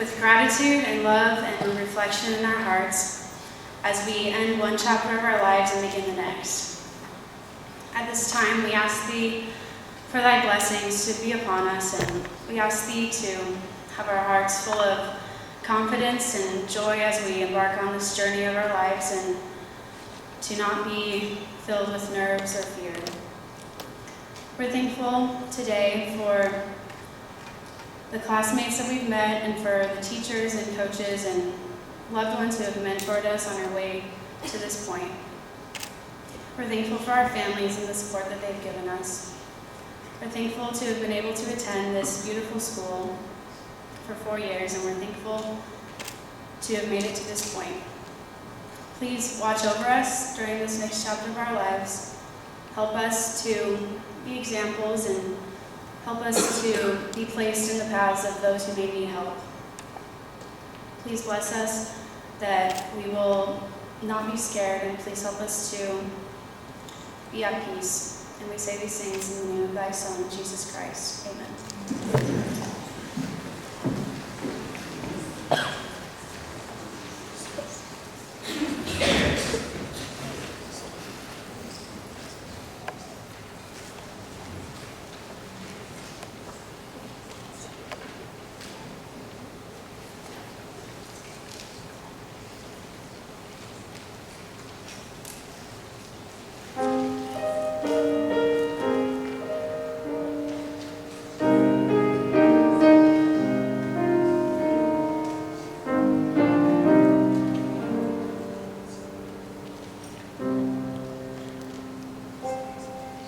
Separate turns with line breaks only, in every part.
with gratitude and love and reflection in our hearts as we end one chapter of our lives and begin the next. At this time, we ask Thee for Thy blessings to be upon us, and we ask Thee to have our hearts full of confidence and joy as we embark on this journey of our lives, and to not be filled with nerves or fear. We're thankful today for the classmates that we've met and for the teachers and coaches and loved ones who have mentored us on our way to this point. We're thankful for our families and the support that they've given us. We're thankful to have been able to attend this beautiful school for 4 years, and we're thankful to have made it to this point. Please watch over us during this next chapter of our lives. Help us to be examples and help us to be placed in the paths of those who may need help. Please bless us that we will not be scared, and please help us to be at peace. And we say these things in the name of Thy Son, Jesus Christ. Amen.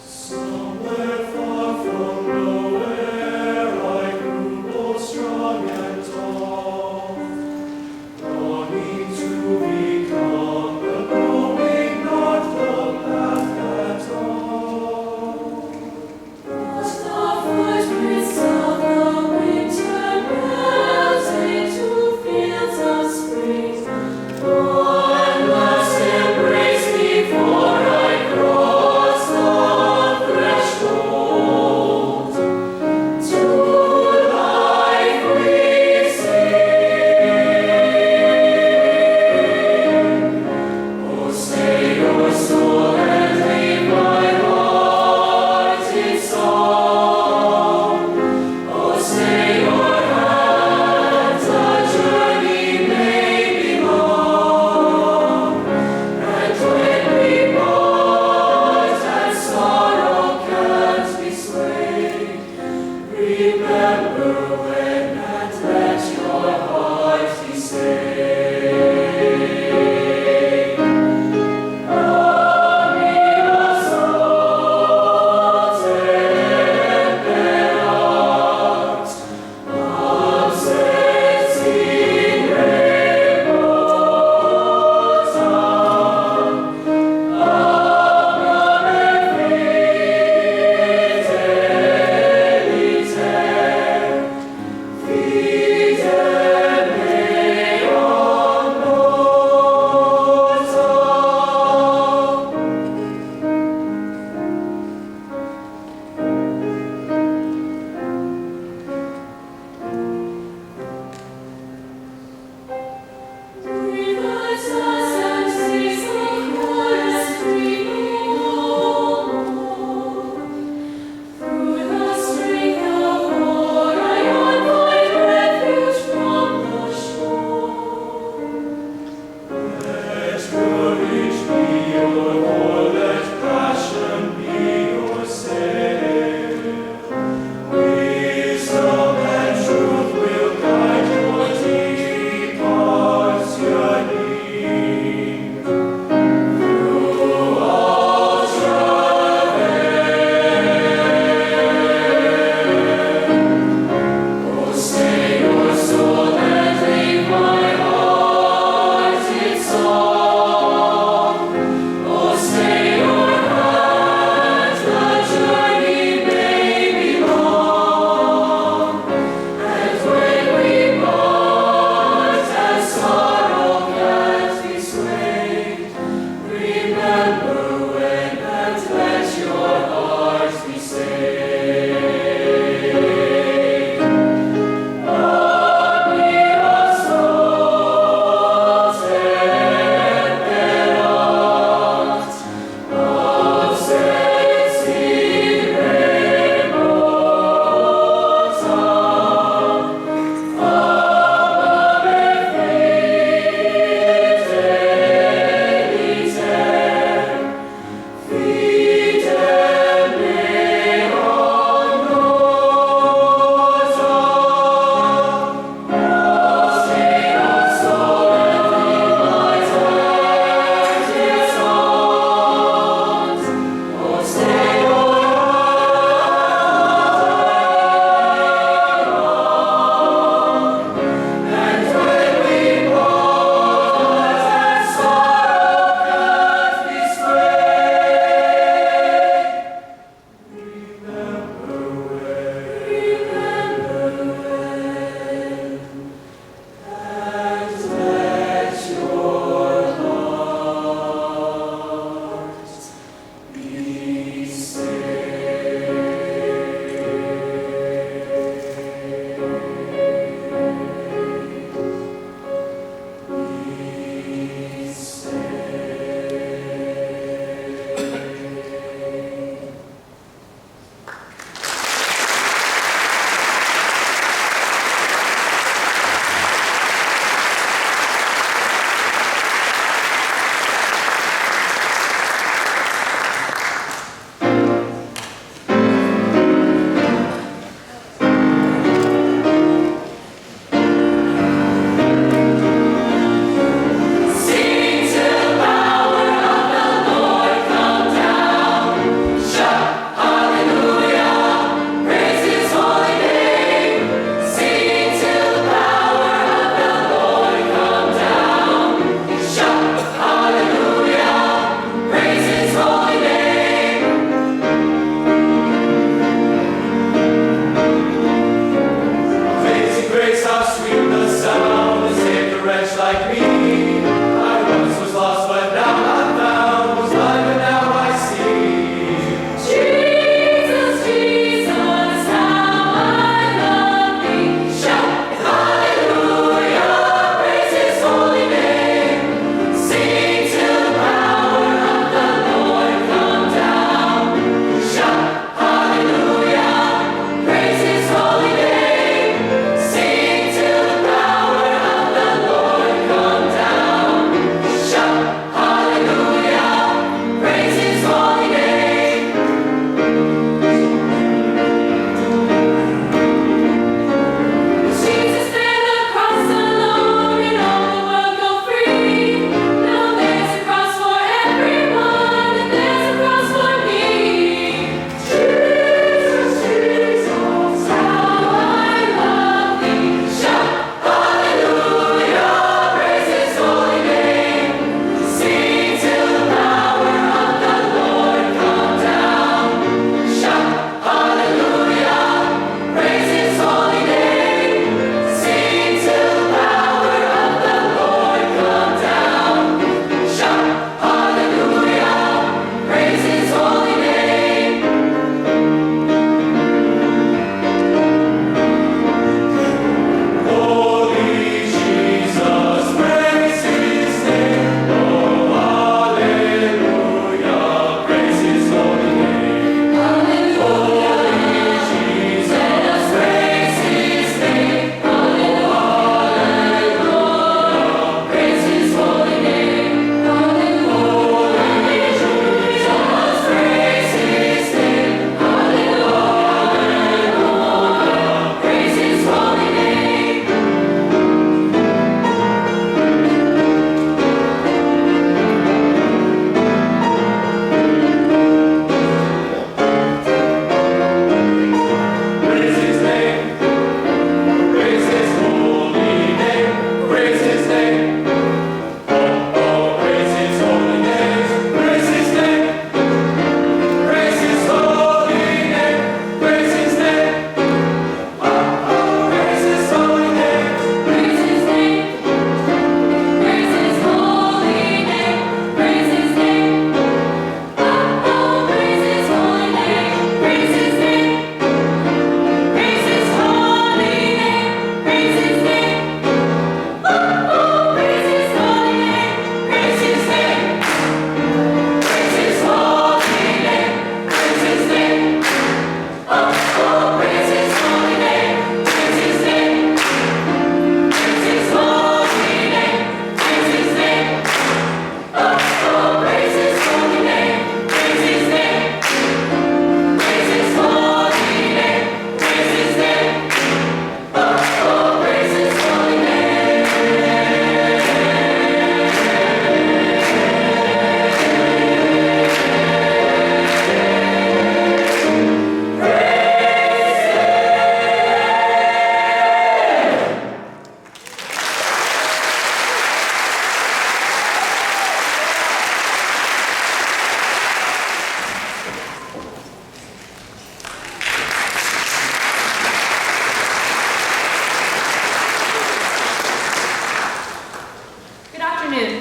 Sing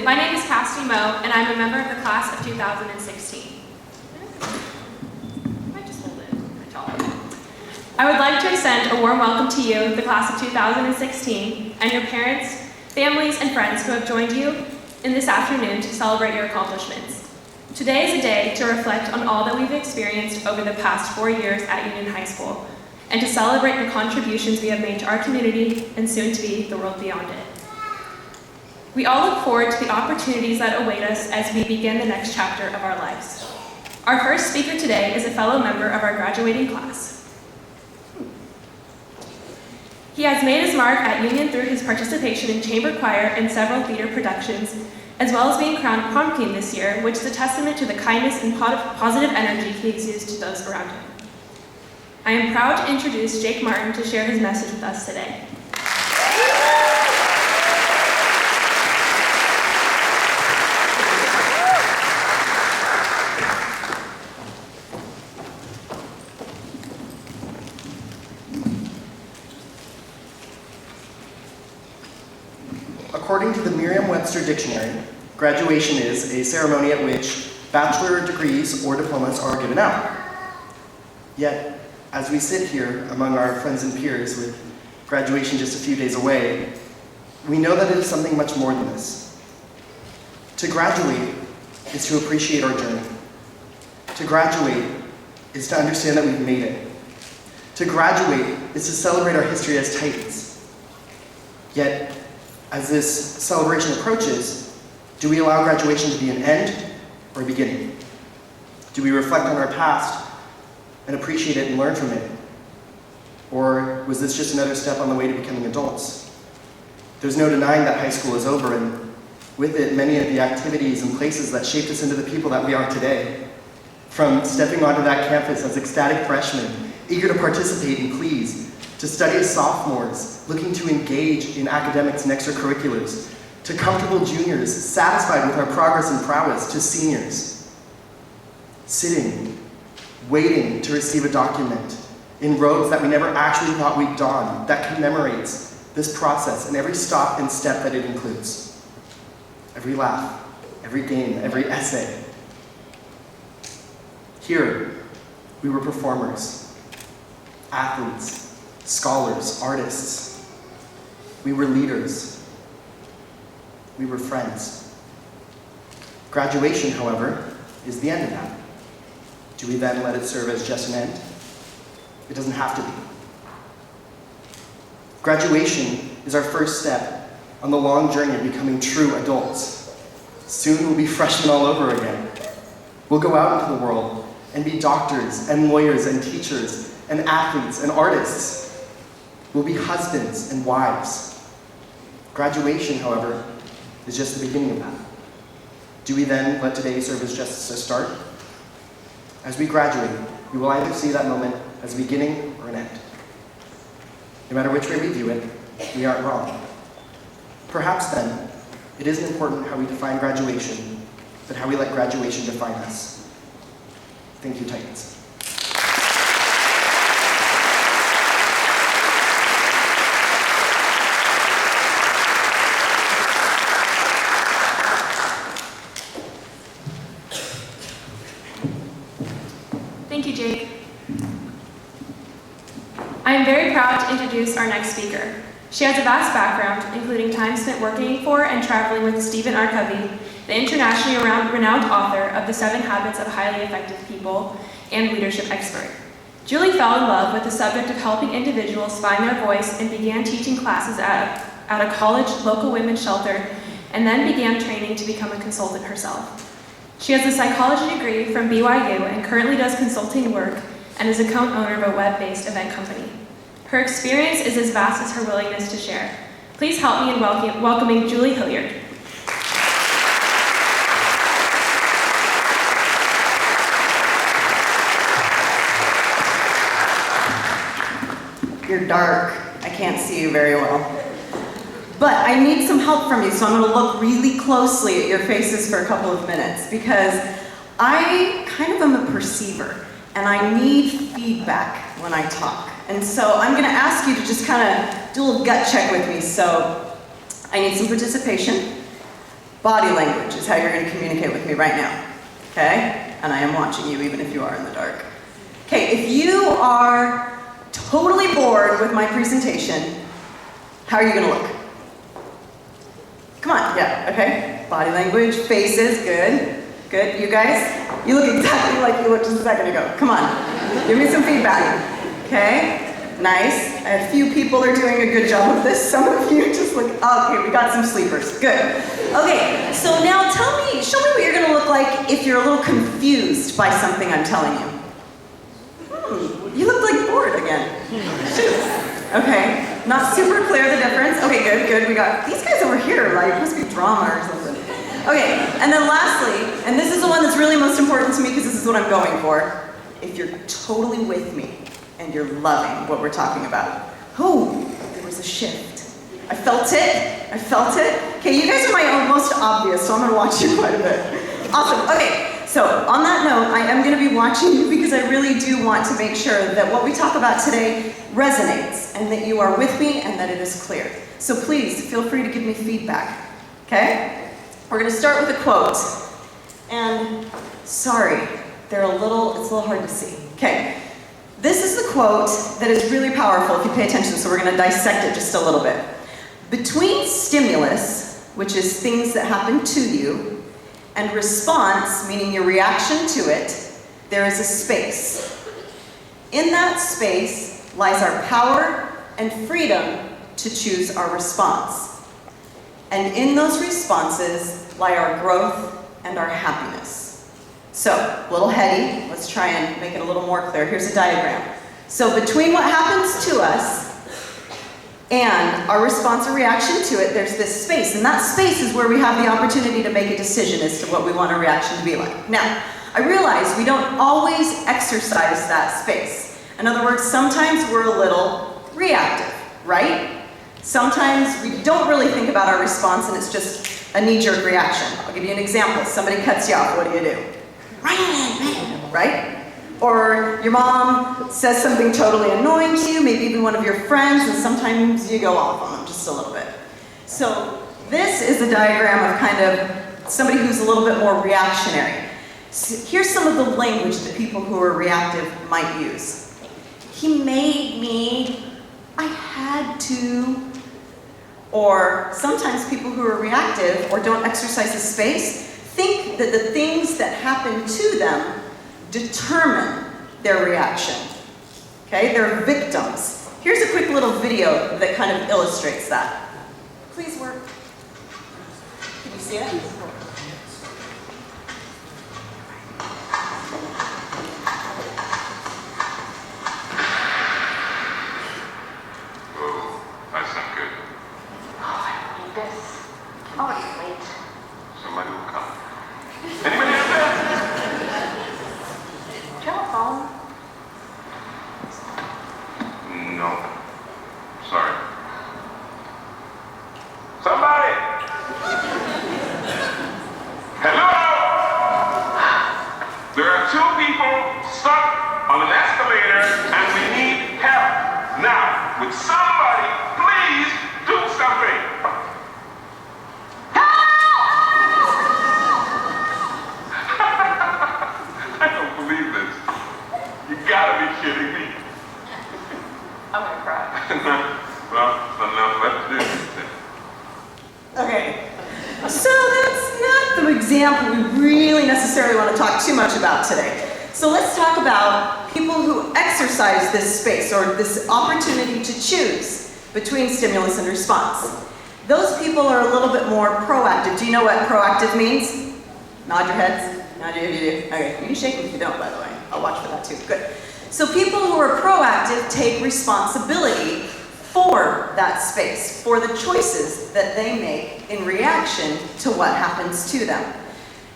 my name is Cassidy Moe, and I'm a member of the class of 2016. I would like to extend a warm welcome to you, the class of 2016, and your parents, families, and friends who have joined you in this afternoon to celebrate your accomplishments. Today is a day to reflect on all that we've experienced over the past 4 years at Union High School, and to celebrate the contributions we have made to our community and soon to be the world beyond it. We all look forward to the opportunities that await us as we begin the next chapter of our lives. Our first speaker today is a fellow member of our graduating class. He has made his mark at Union through his participation in chamber choir and several theater productions, as well as being crowned prom king this year, which is a testament to the kindness and positive energy he exudes to those around him. I am proud to introduce Jake Martin to share his message with us today.
According to the Merriam-Webster Dictionary, graduation is a ceremony at which bachelor degrees or diplomas are given out. Yet, as we sit here among our friends and peers with graduation just a few days away, we know that it is something much more than this. To graduate is to appreciate our journey. To graduate is to understand that we've made it. To graduate is to celebrate our history as Titans. Yet, as this celebration approaches, do we allow graduation to be an end or a beginning? Do we reflect on our past and appreciate it and learn from it? Or was this just another step on the way to becoming adults? There's no denying that high school is over, and with it, many of the activities and places that shaped us into the people that we are today. From stepping onto that campus as ecstatic freshmen, eager to participate in CLEs, to study as sophomores, looking to engage in academics and extracurriculars, to comfortable juniors, satisfied with our progress and prowess, to seniors. Sitting, waiting to receive a document in robes that we never actually thought we'd don, that commemorates this process and every stop and step that it includes. Every laugh, every game, every essay. Here, we were performers, athletes, scholars, artists. We were leaders. We were friends. Graduation, however, is the end of that. Do we then let it serve as just an end? It doesn't have to be. Graduation is our first step on the long journey of becoming true adults. Soon we'll be freshmen all over again. We'll go out into the world and be doctors and lawyers and teachers and athletes and artists. We'll be husbands and wives. Graduation, however, is just the beginning of that. Do we then let today serve as just a start? As we graduate, we will either see that moment as a beginning or an end. No matter which way we view it, we aren't wrong. Perhaps then, it isn't important how we define graduation, but how we let graduation define us. Thank you, Titans.
Thank you, Jake. I am very proud to introduce our next speaker. She has a vast background, including time spent working for and traveling with Stephen R. Covey, the internationally renowned author of The 7 Habits of Highly Effective People and leadership expert. Julie fell in love with the subject of helping individuals find their voice and began teaching classes at a college local women's shelter, and then began training to become a consultant herself. She has a psychology degree from BYU and currently does consulting work and is a co-owner of a web-based event company. Her experience is as vast as her willingness to share. Please help me in welcoming Julie Hillyard.
You're dark. I can't see you very well. But I need some help from you, so I'm going to look really closely at your faces for a couple of minutes, because I kind of am a perceiver, and I need feedback when I talk. And so I'm going to ask you to just kind of do a little gut check with me. So I need some participation. Body language is how you're going to communicate with me right now, okay? And I am watching you even if you are in the dark. Okay, if you are totally bored with my presentation, how are you going to look? Come on, yeah, okay. Body language, faces, good. Good, you guys? You look exactly like you looked just a second ago. Come on, give me some feedback, okay? Nice. A few people are doing a good job of this. Some of you just look, okay, we got some sleepers. Good. Okay, so now show me what you're gonna look like if you're a little confused by something I'm telling you. You look like bored again. Shoot. Okay, not super clear the difference. Okay, good. We got these guys over here, like, must be drama or something. Okay, and then lastly, and this is the one that's really most important to me because this is what I'm going for. If you're totally with me, and you're loving what we're talking about. Oh, there was a shift. I felt it. Okay, you guys are my most obvious, so I'm gonna watch you quite a bit. Awesome, okay, so on that note, I am gonna be watching you because I really do want to make sure that what we talk about today resonates and that you are with me and that it is clear. So please, feel free to give me feedback, okay? We're gonna start with a quote. And sorry, it's a little hard to see. Okay. This is the quote that is really powerful if you pay attention, so we're going to dissect it just a little bit. Between stimulus, which is things that happen to you, and response, meaning your reaction to it, there is a space. In that space lies our power and freedom to choose our response. And in those responses lie our growth and our happiness. So, a little heady, let's try and make it a little more clear. Here's a diagram. So between what happens to us and our response or reaction to it, there's this space. And that space is where we have the opportunity to make a decision as to what we want our reaction to be like. Now, I realize we don't always exercise that space. In other words, sometimes we're a little reactive, right? Sometimes we don't really think about our response and it's just a knee-jerk reaction. I'll give you an example. Somebody cuts you off, what do? Right? Or your mom says something totally annoying to you, maybe even one of your friends, and sometimes you go off on them just a little bit. So this is a diagram of kind of somebody who's a little bit more reactionary. So here's some of the language that people who are reactive might use. He made me, I had to. Or sometimes people who are reactive or don't exercise the space think that the things that happen to them determine their reaction. Okay, they're victims. Here's a quick little video that kind of illustrates that. Please work. Can you see it?
Oh, that's not good.
Oh, I don't need this. I'm already late.
Somebody will come. Anybody out there?
Do you have a phone?
No. Sorry. Somebody! Hello! There are two people stuck on an escalator and we need help. Now, would somebody please do something? I don't believe this. You gotta be kidding me.
I'm gonna cry.
Well, enough left to do.
Okay, so that's not the example we really necessarily want to talk too much about today. So let's talk about people who exercise this space or this opportunity to choose between stimulus and response. Those people are a little bit more proactive. Do you know what proactive means? Nod your heads. Nod your head. Okay, you can shake them if you don't, by the way. I'll watch for that too. Good. So people who are proactive take responsibility for that space, for the choices that they make in reaction to what happens to them.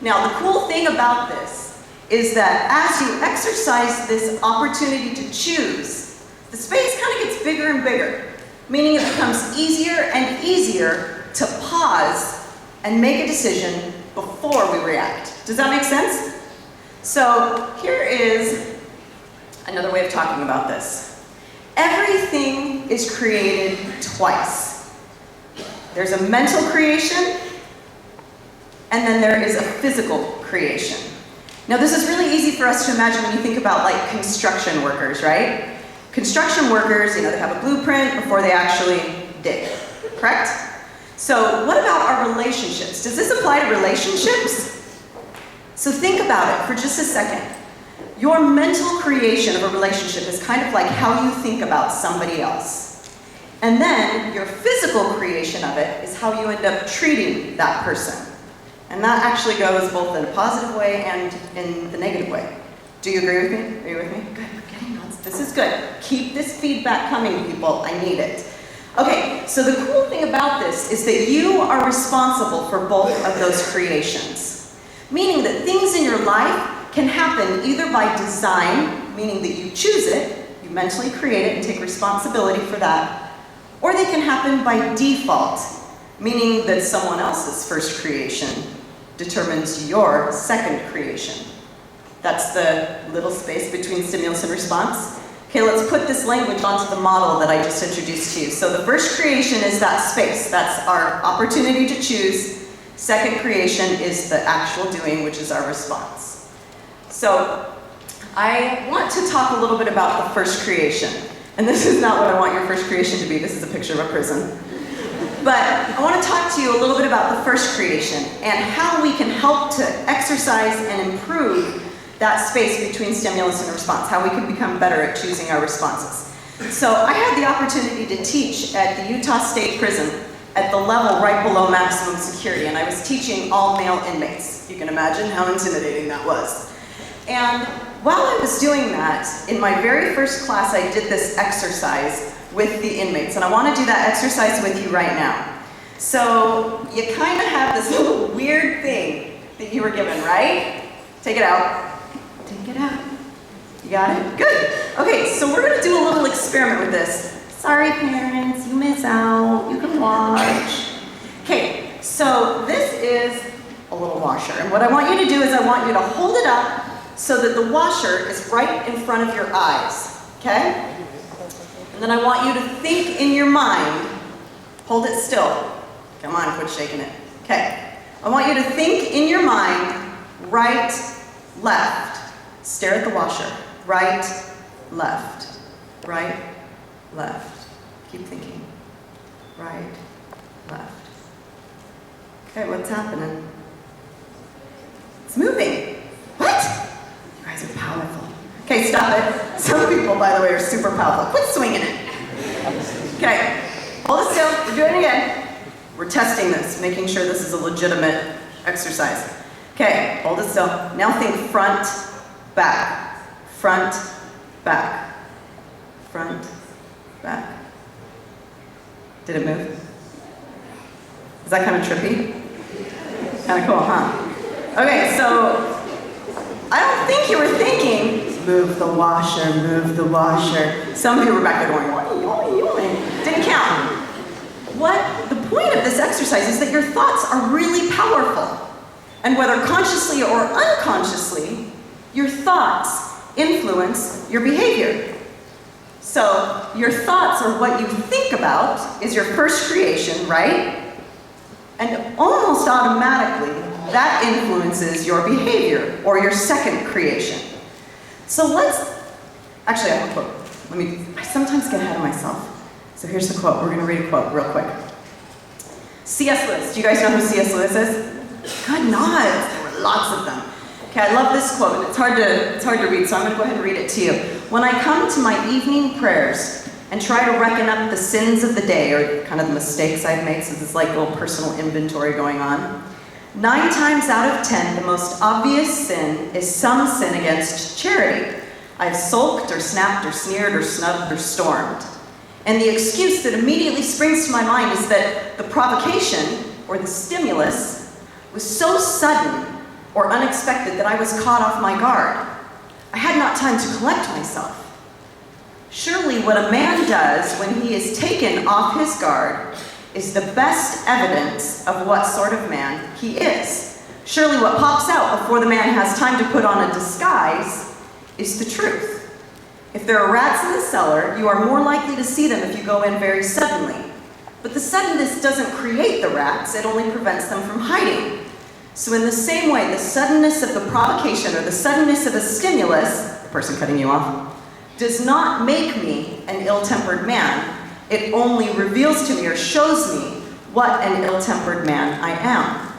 Now, the cool thing about this is that as you exercise this opportunity to choose, the space kind of gets bigger and bigger, meaning it becomes easier and easier to pause and make a decision before we react. Does that make sense? So here is another way of talking about this. Everything is created twice. There's a mental creation and then there is a physical creation. Now this is really easy for us to imagine when you think about like construction workers, right? Construction workers, they have a blueprint before they actually dig, correct? So what about our relationships? Does this apply to relationships? So think about it for just a second. Your mental creation of a relationship is kind of like how you think about somebody else. And then your physical creation of it is how you end up treating that person. And that actually goes both in a positive way and in the negative way. Do you agree with me? Are you with me? Good, we're getting notes. This is good. Keep this feedback coming, people. I need it. Okay, so the cool thing about this is that you are responsible for both of those creations. Meaning that things in your life can happen either by design, meaning that you choose it, you mentally create it and take responsibility for that, or they can happen by default, meaning that someone else's first creation determines your second creation. That's the little space between stimulus and response. Okay, let's put this language onto the model that I just introduced to you. So the first creation is that space. That's our opportunity to choose. Second creation is the actual doing, which is our response. So I want to talk a little bit about the first creation. And this is not what I want your first creation to be. This is a picture of a prison. But I want to talk to you a little bit about the first creation and how we can help to exercise and improve that space between stimulus and response, how we can become better at choosing our responses. So I had the opportunity to teach at the Utah State Prison at the level right below maximum security, and I was teaching all male inmates. You can imagine how intimidating that was. And while I was doing that, in my very first class, I did this exercise with the inmates, and I want to do that exercise with you right now. So you kind of have this little weird thing that you were given, right? Take it out. Take it out. You got it? Good. Okay, so we're going to do a little experiment with this. Sorry, parents, you miss out. You can watch. Okay, so this is a little washer, and what I want you to do is I want you to hold it up so that the washer is right in front of your eyes, okay? And then I want you to think in your mind, hold it still. Come on, quit shaking it. Okay, I want you to think in your mind, right, left. Stare at the washer. Right, left. Right, left. Keep thinking. Right, left. Okay, what's happening? It's moving. What? You guys are powerful. Okay, stop it. Some people, by the way, are super powerful. Quit swinging it. Okay, hold it still. We're doing it again. We're testing this, making sure this is a legitimate exercise. Okay, hold it still. Now think front, back, front, back, front, back. Did it move? Is that kind of trippy? Kind of cool, huh? Okay, so I don't think you were thinking, move the washer, move the washer. Some of you were back there going, didn't count. The point of this exercise is that your thoughts are really powerful. And whether consciously or unconsciously, your thoughts influence your behavior. So your thoughts are what you think about is your first creation, right? And almost automatically, that influences your behavior or your second creation. So actually I have a quote. I sometimes get ahead of myself. So here's the quote. We're going to read a quote real quick. C.S. Lewis. Do you guys know who C.S. Lewis is? Good nods. There were lots of them. Okay, I love this quote, and it's hard to read, so I'm going to go ahead and read it to you. When I come to my evening prayers and try to reckon up the sins of the day, or kind of the mistakes I've made, so there's like a little personal inventory going on, 9 times out of 10, the most obvious sin is some sin against charity. I've sulked or snapped or sneered or snubbed or stormed. And the excuse that immediately springs to my mind is that the provocation, or the stimulus, was so sudden or unexpected that I was caught off my guard. I had not time to collect myself. Surely what a man does when he is taken off his guard is the best evidence of what sort of man he is. Surely what pops out before the man has time to put on a disguise is the truth. If there are rats in the cellar, you are more likely to see them if you go in very suddenly. But the suddenness doesn't create the rats, it only prevents them from hiding. So in the same way, the suddenness of the provocation or the suddenness of a stimulus, the person cutting you off, does not make me an ill-tempered man. It only reveals to me or shows me what an ill-tempered man I am.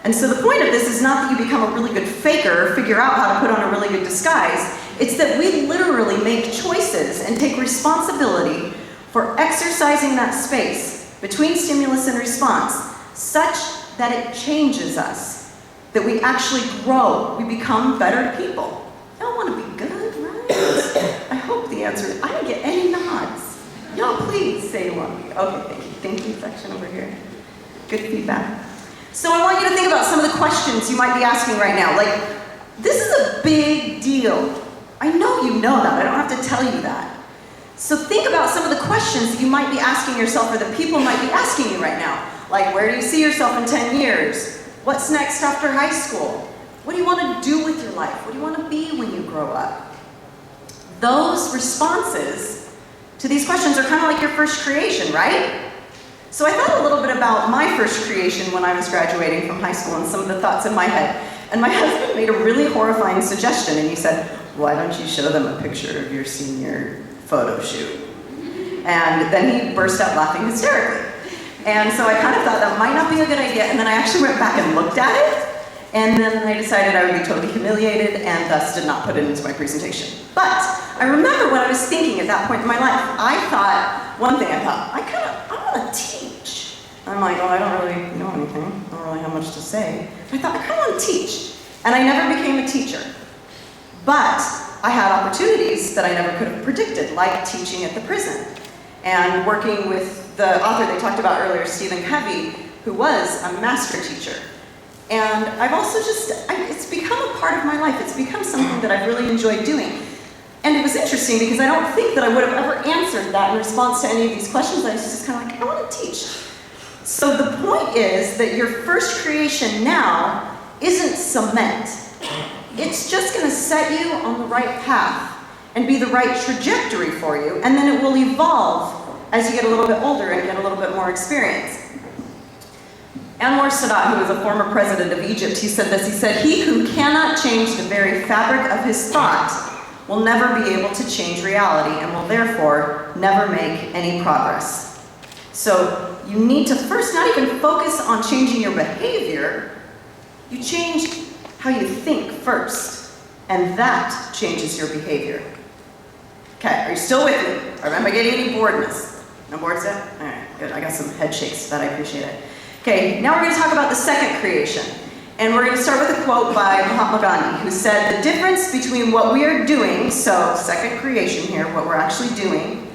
And so the point of this is not that you become a really good faker or figure out how to put on a really good disguise. It's that we literally make choices and take responsibility for exercising that space between stimulus and response such that it changes us, that we actually grow, we become better people. Y'all want to be good, right? I hope the answer is, I didn't get any nods. Y'all please say you want to be. Okay, thank you. Thank you section over here. Good feedback. So I want you to think about some of the questions you might be asking right now. Like, this is a big deal. I know you know that. I don't have to tell you that. So think about some of the questions that you might be asking yourself or that people might be asking you right now. Like, where do you see yourself in 10 years? What's next after high school? What do you want to do with your life? What do you want to be when you grow up? Those responses to these questions are kind of like your first creation, right? So I thought a little bit about my first creation when I was graduating from high school and some of the thoughts in my head. And my husband made a really horrifying suggestion, and he said, why don't you show them a picture of your senior photo shoot? And then he burst out laughing hysterically. And so I kind of thought that might not be a good idea, and then I actually went back and looked at it, and then I decided I would be totally humiliated and thus did not put it into my presentation. But I remember what I was thinking at that point in my life. I thought, one thing I thought, I want to teach. I'm like, well, I don't really know anything. I don't really have much to say. I thought, I kind of want to teach. And I never became a teacher. But I had opportunities that I never could have predicted, like teaching at the prison and working with the author they talked about earlier, Stephen Covey, who was a master teacher. And I've also it's become a part of my life. It's become something that I've really enjoyed doing. And it was interesting because I don't think that I would have ever answered that in response to any of these questions. I was just kind of like, I want to teach. So the point is that your first creation now isn't cement. It's just going to set you on the right path and be the right trajectory for you, and then it will evolve as you get a little bit older and get a little bit more experience. Anwar Sadat, who was a former president of Egypt, he said this. He said, he who cannot change the very fabric of his thought will never be able to change reality and will therefore never make any progress. So you need to first not even focus on changing your behavior. You change how you think first, and that changes your behavior. Okay, are you still with me? Or am I getting any boredness? No bored yet? All right, good. I got some head shakes, that I appreciate it. Okay, now we're going to talk about the second creation. And we're going to start with a quote by Mahatma Gandhi, who said, the difference between what we are doing, so second creation here, what we're actually doing,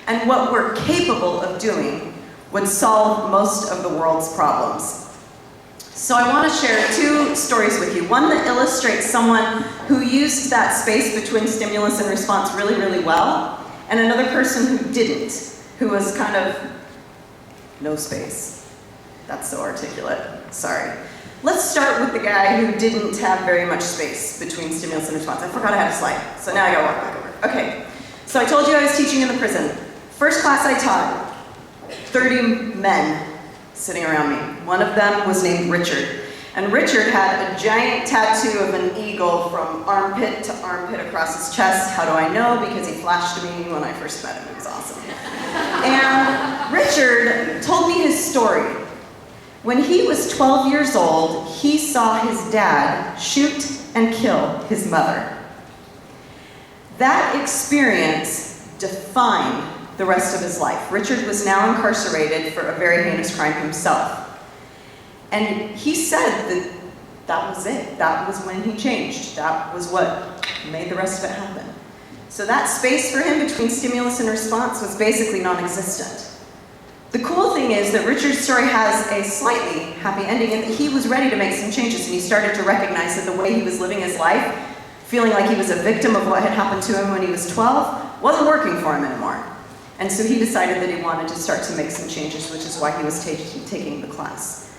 and what we're capable of doing would solve most of the world's problems. So I want to share two stories with you. One that illustrates someone who used that space between stimulus and response really, really well, and another person who didn't, who was kind of no space. That's so articulate. Sorry. Let's start with the guy who didn't have very much space between stimulus and response. I forgot I had a slide, so now I gotta walk back over. Okay, so I told you I was teaching in the prison. First class I taught, 30 men sitting around me. One of them was named Richard. And Richard had a giant tattoo of an eagle from armpit to armpit across his chest. How do I know? Because he flashed me when I first met him. It was awesome. And Richard told me his story. When he was 12 years old, he saw his dad shoot and kill his mother. That experience defined the rest of his life. Richard was now incarcerated for a very heinous crime himself. And he said that that was it. That was when he changed. That was what made the rest of it happen. So that space for him between stimulus and response was basically non-existent. The cool thing is that Richard's story has a slightly happy ending in that he was ready to make some changes, and he started to recognize that the way he was living his life, feeling like he was a victim of what had happened to him when he was 12, wasn't working for him anymore. And so he decided that he wanted to start to make some changes, which is why he was taking the class.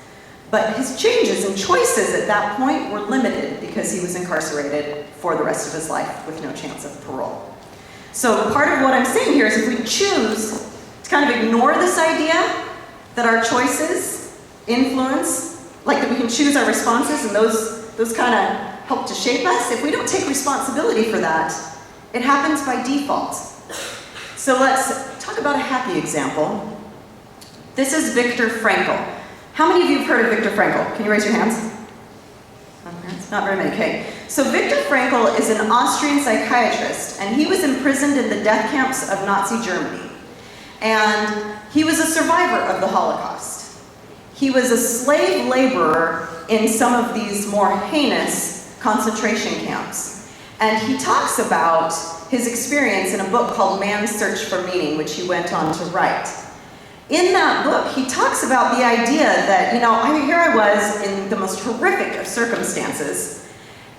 But his changes and choices at that point were limited because he was incarcerated for the rest of his life with no chance of parole. So part of what I'm saying here is if we choose to kind of ignore this idea that our choices influence like that we can choose our responses and those kind of help to shape us, if we don't take responsibility for that, it happens by default. So let's talk about a happy example. This is Viktor Frankl. How many of you have heard of Viktor Frankl? Can you raise your hands? Not very many, okay. So Viktor Frankl is an Austrian psychiatrist, and he was imprisoned in the death camps of Nazi Germany. And he was a survivor of the Holocaust. He was a slave laborer in some of these more heinous concentration camps. And he talks about his experience in a book called Man's Search for Meaning, which he went on to write. In that book, he talks about the idea that, here I was in the most horrific of circumstances,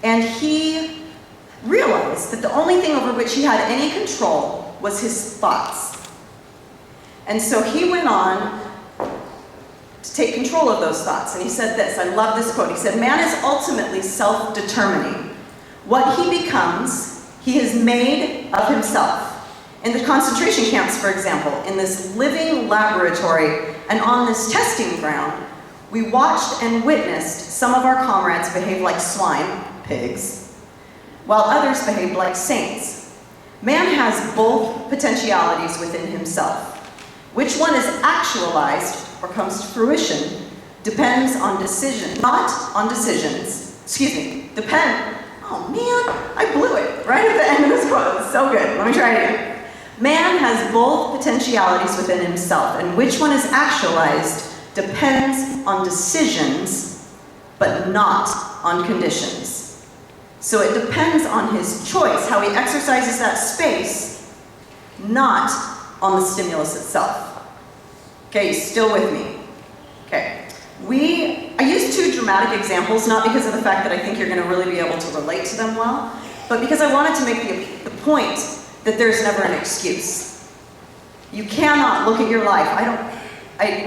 and he realized that the only thing over which he had any control was his thoughts. And so he went on to take control of those thoughts, and he said this, I love this quote, he said, "Man is ultimately self-determining. What he becomes, he has made of himself." In the concentration camps, for example, in this living laboratory and on this testing ground, we watched and witnessed some of our comrades behave like swine, pigs, while others behaved like saints. Man has both potentialities within himself. Which one is actualized or comes to fruition depends on decision, not on decisions. Oh man, I blew it right at the end of this quote. It's so good. Let me try it again. Man has both potentialities within himself, and which one is actualized depends on decisions, but not on conditions. So it depends on his choice, how he exercises that space, not on the stimulus itself. Okay, you still with me? Okay. I use two dramatic examples, not because of the fact that I think you're going to really be able to relate to them well, but because I wanted to make the point that there's never an excuse. You cannot look at your life. I don't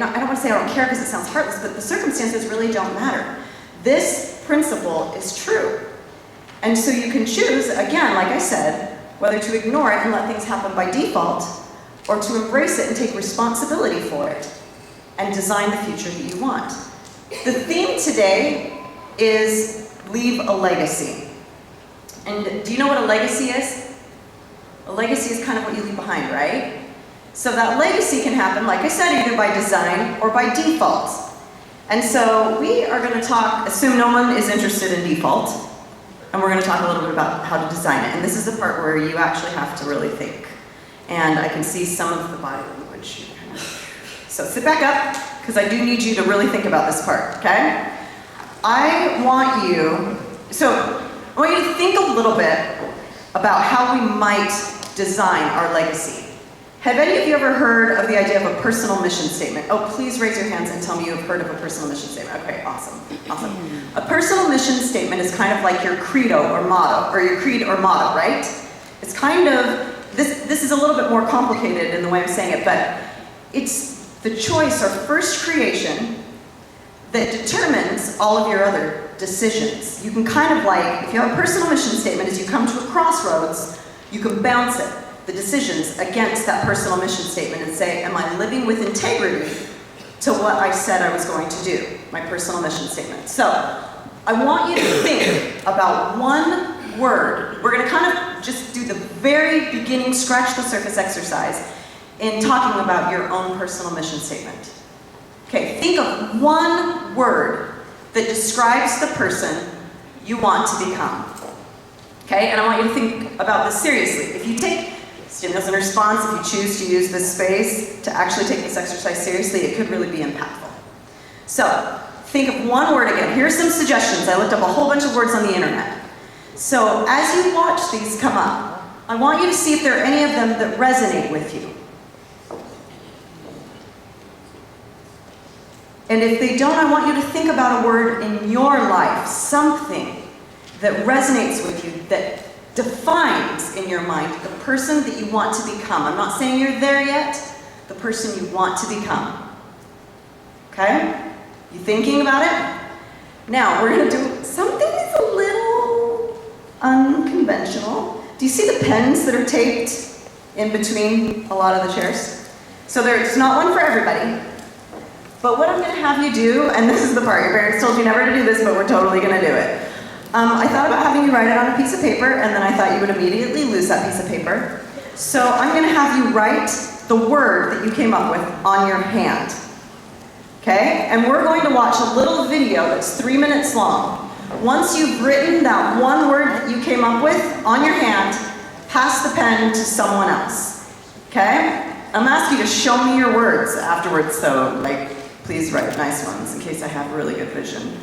want to say I don't care because it sounds heartless, but the circumstances really don't matter. This principle is true. And so you can choose, again, like I said, whether to ignore it and let things happen by default, or to embrace it and take responsibility for it, and design the future that you want. The theme today is leave a legacy. And do you know what a legacy is? A legacy is kind of what you leave behind, right? So that legacy can happen, like I said, either by design or by default. And so we are going to assume no one is interested in default, and we're going to talk a little bit about how to design it. And this is the part where you actually have to really think. And I can see some of the body language. So sit back up, because I do need you to really think about this part, okay? I want you to think a little bit about how we might design our legacy. Have any of you ever heard of the idea of a personal mission statement? Oh, please raise your hands and tell me you have heard of a personal mission statement. Okay, awesome. A personal mission statement is kind of like your credo or motto, or your creed or motto, right? It's kind of, this is a little bit more complicated in the way I'm saying it, but it's the choice or first creation that determines all of your other decisions. You can kind of if you have a personal mission statement, as you come to a crossroads, you can bounce the decisions against that personal mission statement and say, am I living with integrity to what I said I was going to do, my personal mission statement. So, I want you to think about one word. We're going to kind of just do the very beginning, scratch the surface exercise in talking about your own personal mission statement. Okay, think of one word that describes the person you want to become. Okay, and I want you to think about this seriously. If you take stimulus and response, if you choose to use this space to actually take this exercise seriously, it could really be impactful. So, think of one word again. Here's some suggestions. I looked up a whole bunch of words on the internet. So, as you watch these come up, I want you to see if there are any of them that resonate with you. And if they don't, I want you to think about a word in your life, something that resonates with you, that defines in your mind the person that you want to become. I'm not saying you're there yet, the person you want to become. Okay? You thinking about it? Now, we're going to do something that's a little unconventional. Do you see the pens that are taped in between a lot of the chairs? So there's not one for everybody. But what I'm gonna have you do, and this is the part, your parents told you never to do this, but we're totally gonna do it. I thought about having you write it on a piece of paper, and then I thought you would immediately lose that piece of paper. So I'm gonna have you write the word that you came up with on your hand. Okay? And we're going to watch a little video that's 3 minutes long. Once you've written that one word that you came up with on your hand, pass the pen to someone else. Okay? I'm asking you to show me your words afterwards, so please write nice ones in case I have really good vision.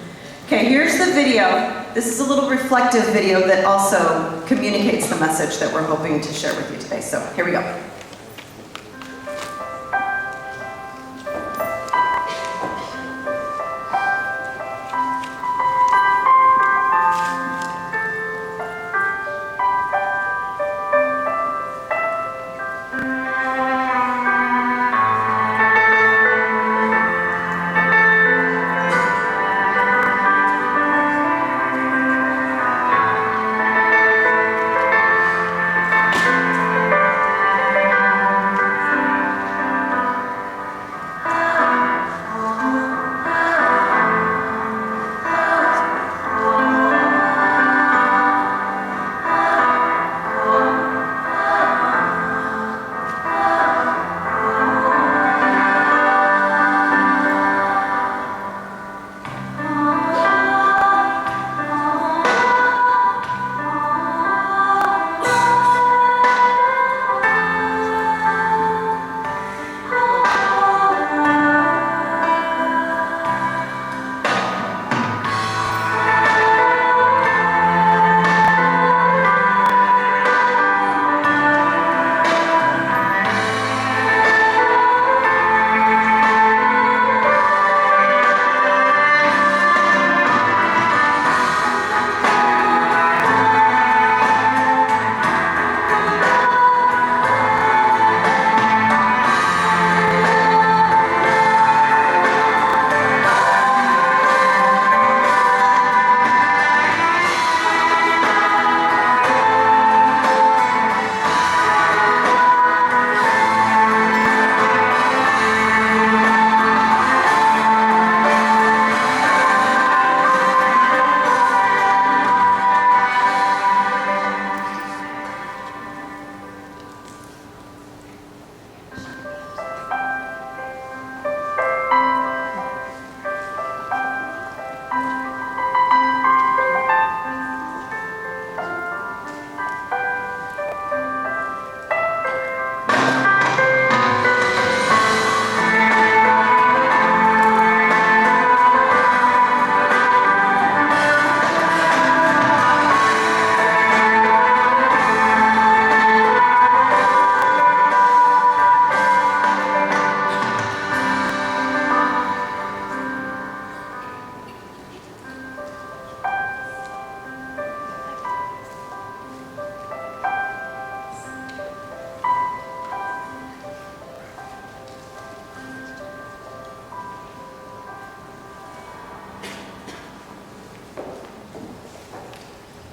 Okay, here's the video. This is a little reflective video that also communicates the message that we're hoping to share with you today. So here we go.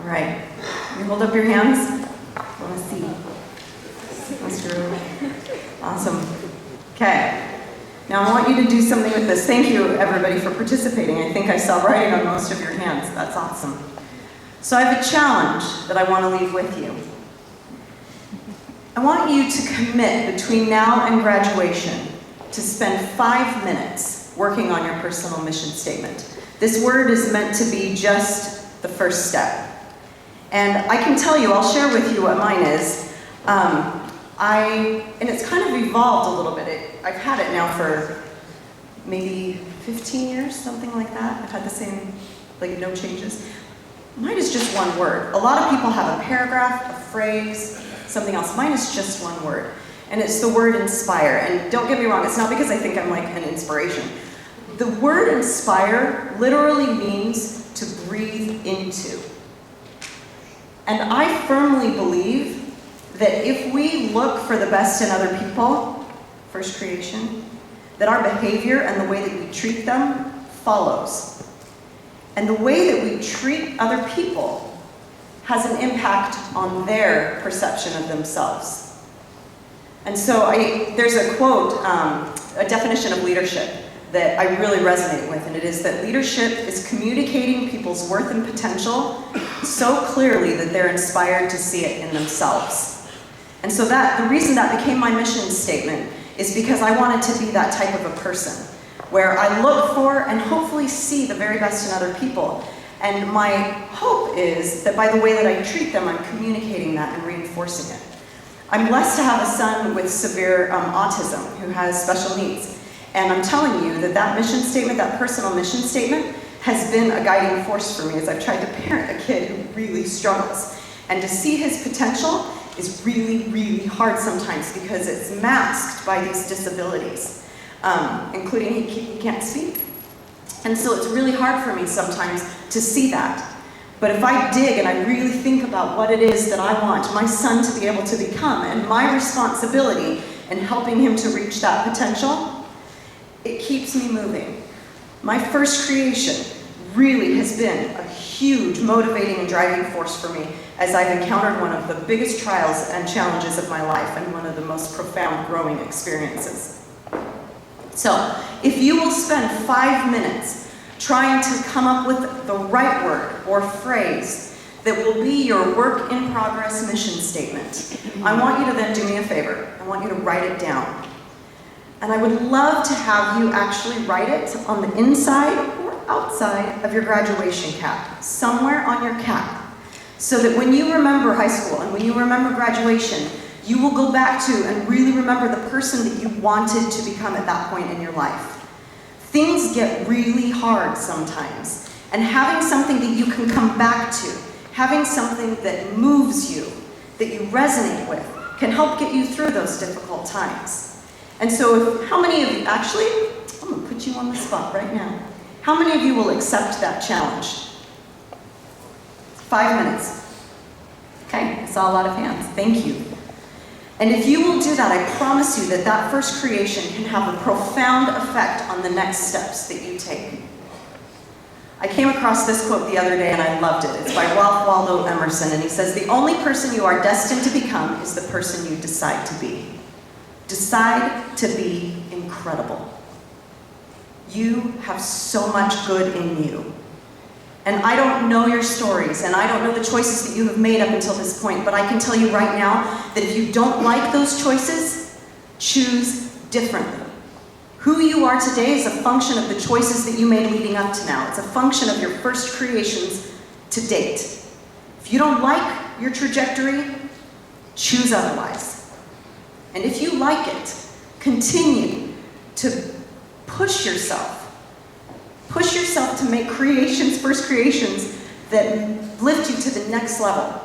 All right, you hold up your hands. I want to see. Awesome. Okay. Now I want you to do something with this. Thank you, everybody, for participating. I think I saw writing on most of your hands. That's awesome. So I have a challenge that I want to leave with you. I want you to commit between now and graduation to spend 5 minutes working on your personal mission statement. This word is meant to be just the first step. And I can tell you, I'll share with you what mine is. And it's kind of evolved a little bit. I've had it now for maybe 15 years, something like that. I've had the same, no changes. Mine is just one word. A lot of people have a paragraph, a phrase, something else. Mine is just one word. And it's the word inspire. And don't get me wrong, it's not because I think I'm like an inspiration. The word inspire literally means to breathe into. And I firmly believe that if we look for the best in other people, first creation, that our behavior and the way that we treat them follows. And the way that we treat other people has an impact on their perception of themselves. And so there's a quote, a definition of leadership that I really resonate with, and it is that leadership is communicating people's worth and potential so clearly that they're inspired to see it in themselves. And so the reason that became my mission statement is because I wanted to be that type of a person, where I look for and hopefully see the very best in other people. And my hope is that by the way that I treat them, I'm communicating that and reinforcing it. I'm blessed to have a son with severe autism who has special needs. And I'm telling you that mission statement, that personal mission statement, has been a guiding force for me as I've tried to parent a kid who really struggles. And to see his potential is really, really hard sometimes because it's masked by these disabilities, including he can't speak. And so it's really hard for me sometimes to see that. But if I dig and I really think about what it is that I want my son to be able to become and my responsibility in helping him to reach that potential, it keeps me moving. My first creation really has been a huge motivating and driving force for me as I've encountered one of the biggest trials and challenges of my life and one of the most profound growing experiences. So, if you will spend 5 minutes trying to come up with the right word or phrase that will be your work in progress mission statement, I want you to then do me a favor. I want you to write it down. And I would love to have you actually write it on the inside or outside of your graduation cap, somewhere on your cap, so that when you remember high school and when you remember graduation, you will go back to and really remember the person that you wanted to become at that point in your life. Things get really hard sometimes, and having something that you can come back to, having something that moves you, that you resonate with, can help get you through those difficult times. And so how many of you, actually, I'm going to put you on the spot right now. How many of you will accept that challenge? 5 minutes. Okay, I saw a lot of hands. Thank you. And if you will do that, I promise you that that first creation can have a profound effect on the next steps that you take. I came across this quote the other day and I loved it. It's by Ralph Waldo Emerson, and he says, "The only person you are destined to become is the person you decide to be." Decide to be incredible. You have so much good in you. And I don't know your stories, and I don't know the choices that you have made up until this point, but I can tell you right now that if you don't like those choices, choose differently. Who you are today is a function of the choices that you made leading up to now. It's a function of your first creations to date. If you don't like your trajectory, choose otherwise. And if you like it, continue to push yourself. Push yourself to make creations, first creations, that lift you to the next level.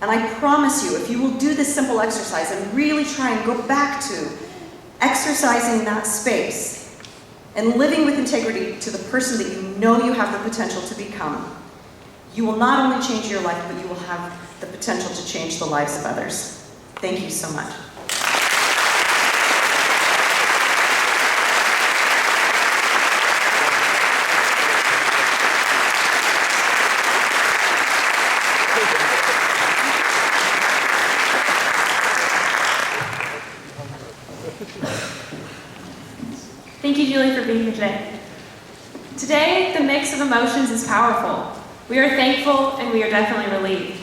And I promise you, if you will do this simple exercise and really try and go back to exercising that space and living with integrity to the person that you know you have the potential to become, you will not only change your life, but you will have the potential to change the lives of others. Thank you so much.
Thank you, Julie, for being here today. Today, the mix of emotions is powerful. We are thankful and we are definitely relieved.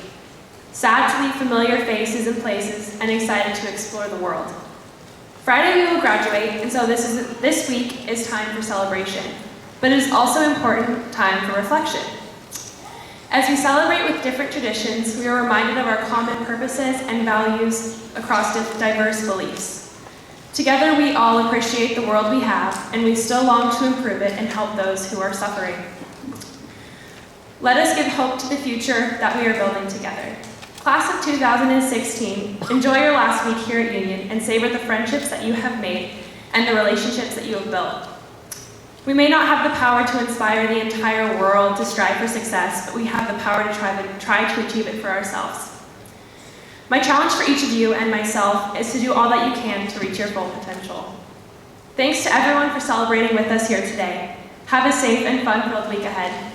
Sad to leave familiar faces and places and excited to explore the world. Friday we will graduate, and so this week is time for celebration, but it is also important time for reflection. As we celebrate with different traditions, we are reminded of our common purposes and values across diverse beliefs. Together, we all appreciate the world we have, and we still long to improve it and help those who are suffering. Let us give hope to the future that we are building together. Class of 2016, enjoy your last week here at Union and savor the friendships that you have made and the relationships that you have built. We may not have the power to inspire the entire world to strive for success, but we have the power to try to achieve it for ourselves. My challenge for each of you and myself is to do all that you can to reach your full potential. Thanks to everyone for celebrating with us here today. Have a safe and fun-filled week ahead.